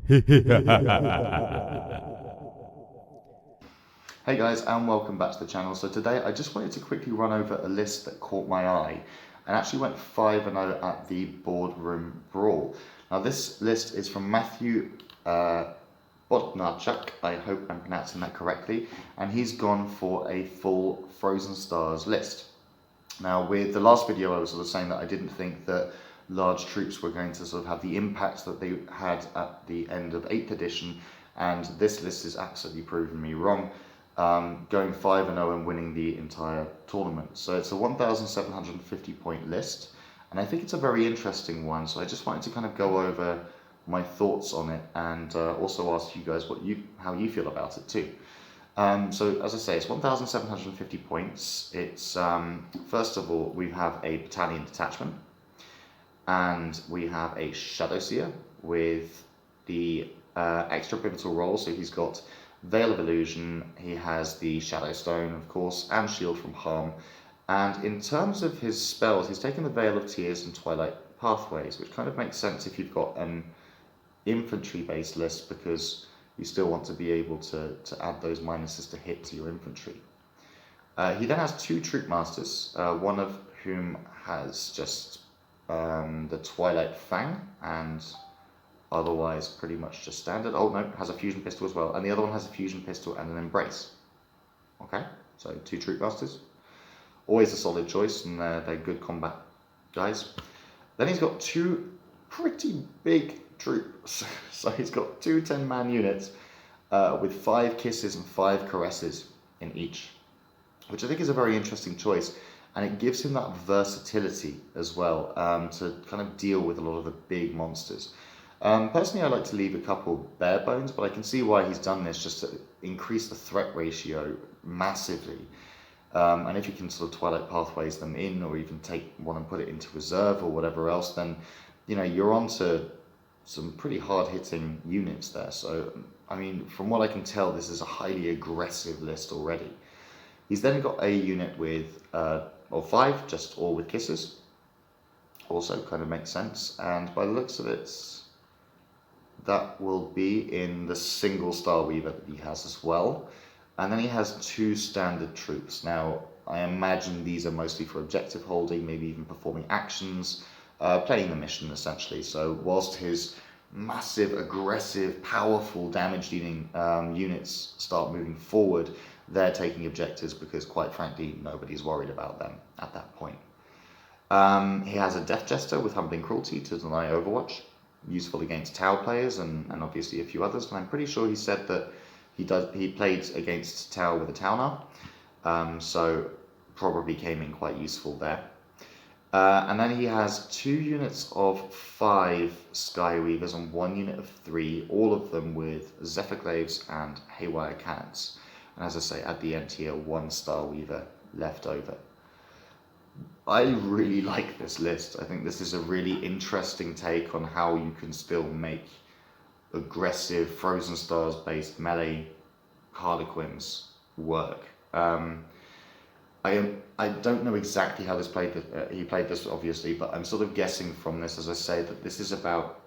Hey guys, and welcome back to the channel. So today I just wanted to quickly run over a list that caught my eye and actually went 5-0 at the Boardroom Brawl. Now this list is from Matthew Bodnarchuk, I hope I'm pronouncing that correctly, and he's gone for a full Frozen Stars list. Now with the last video I was sort of saying that I didn't think that large troops were going to sort of have the impact that they had at the end of 8th edition, and this list is absolutely proven me wrong. Going 5-0 and winning the entire tournament. So it's a 1,750 point list, and I think it's a very interesting one. So I just wanted to kind of go over my thoughts on it and also ask you guys how you feel about it too. So as I say, it's 1,750 points. It's first of all we have a battalion detachment, and we have a Shadow Seer with the extra pivotal role. So he's got Veil of Illusion, he has the Shadow Stone, of course, and Shield from Harm. And in terms of his spells, he's taken the Veil of Tears and Twilight Pathways, which kind of makes sense if you've got an infantry-based list, because you still want to be able to add those minuses to hit to your infantry. He then has 2 Troop Masters, one of whom has just the Twilight Fang, and otherwise pretty much just standard. Oh no, has a fusion pistol as well, and the other one has a fusion pistol and an embrace. Okay, so 2 Troop Masters, always a solid choice, and they're good combat guys. Then he's got 2 pretty big troops. So he's got 2 10-man units with 5 Kisses and 5 Caresses in each, which I think is a very interesting choice, and it gives him that versatility as well to kind of deal with a lot of the big monsters. Personally, I like to leave a couple bare bones, but I can see why he's done this, just to increase the threat ratio massively. And if you can sort of Twilight Pathways them in, or even take one and put it into reserve or whatever else, then you're on to some pretty hard-hitting units there. So, I mean, from what I can tell, this is a highly aggressive list already. He's then got a unit with, 5, just all with Kisses. Also kind of makes sense, and by the looks of it, that will be in the single Star Weaver that he has as well. And then he has 2 standard troops. Now, I imagine these are mostly for objective holding, maybe even performing actions, playing the mission essentially. So whilst his massive, aggressive, powerful damage dealing units start moving forward, they're taking objectives because, quite frankly, nobody's worried about them at that point. He has a Death Jester with Humbling Cruelty to deny Overwatch, useful against Tau players and obviously a few others. And I'm pretty sure he said that he played against Tau with a Taunar, so probably came in quite useful there. And then he has 2 units of 5 Skyweavers and 1 unit of 3, all of them with Zephyrglaives and Haywire Cannons. And as I say, at the end here, 1 Star Weaver left over. I really like this list. I think this is a really interesting take on how you can still make aggressive Frozen Stars based melee Harlequins work. I don't know exactly how he played this obviously, but I'm sort of guessing from this, as I say, that this is about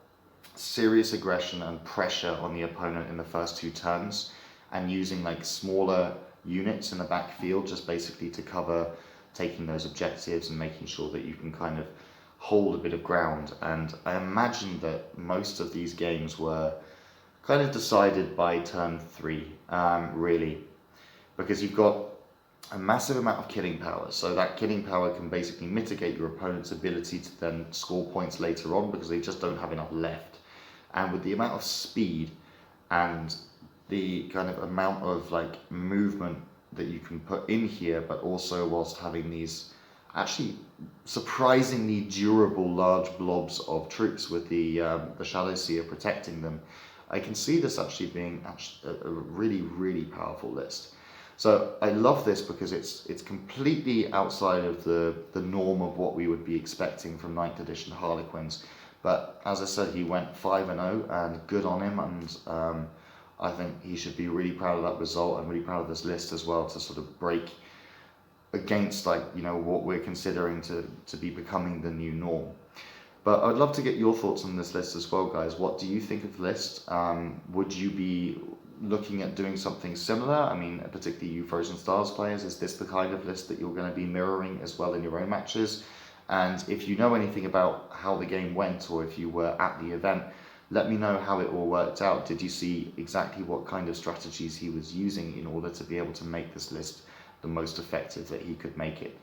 serious aggression and pressure on the opponent in the first 2 turns, and using like smaller units in the backfield just basically to cover taking those objectives and making sure that you can kind of hold a bit of ground. And I imagine that most of these games were kind of decided by turn 3, really, because you've got a massive amount of killing power. So that killing power can basically mitigate your opponent's ability to then score points later on, because they just don't have enough left. And with the amount of speed and the kind of amount of like movement that you can put in here, but also whilst having these actually surprisingly durable large blobs of troops with the Shadow Seer protecting them, I can see this actually being a really, really powerful list. So I love this because it's completely outside of the norm of what we would be expecting from 9th edition Harlequins. But as I said, he went 5-0, and good on him, and I think he should be really proud of that result and really proud of this list as well, to sort of break against what we're considering to be becoming the new norm. But I'd love to get your thoughts on this list as well, guys. What do you think of the list? Would you be looking at doing something similar? I mean, particularly you Frozen Stars players, is this the kind of list that you're going to be mirroring as well in your own matches? And if you know anything about how the game went, or if you were at the event, let me know how it all worked out. Did you see exactly what kind of strategies he was using in order to be able to make this list the most effective that he could make it?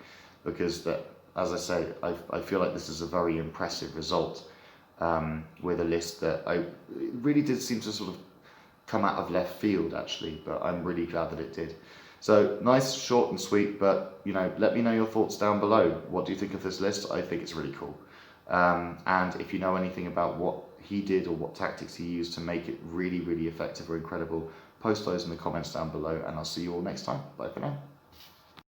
Because that, as I say, I feel like this is a very impressive result with a list that it really did seem to sort of come out of left field actually, but I'm really glad that it did. So nice, short and sweet, but let me know your thoughts down below. What do you think of this list? I think it's really cool. And if you know anything about what he did or what tactics he used to make it really, really effective or incredible, post those in the comments down below, and I'll see you all next time. Bye for now.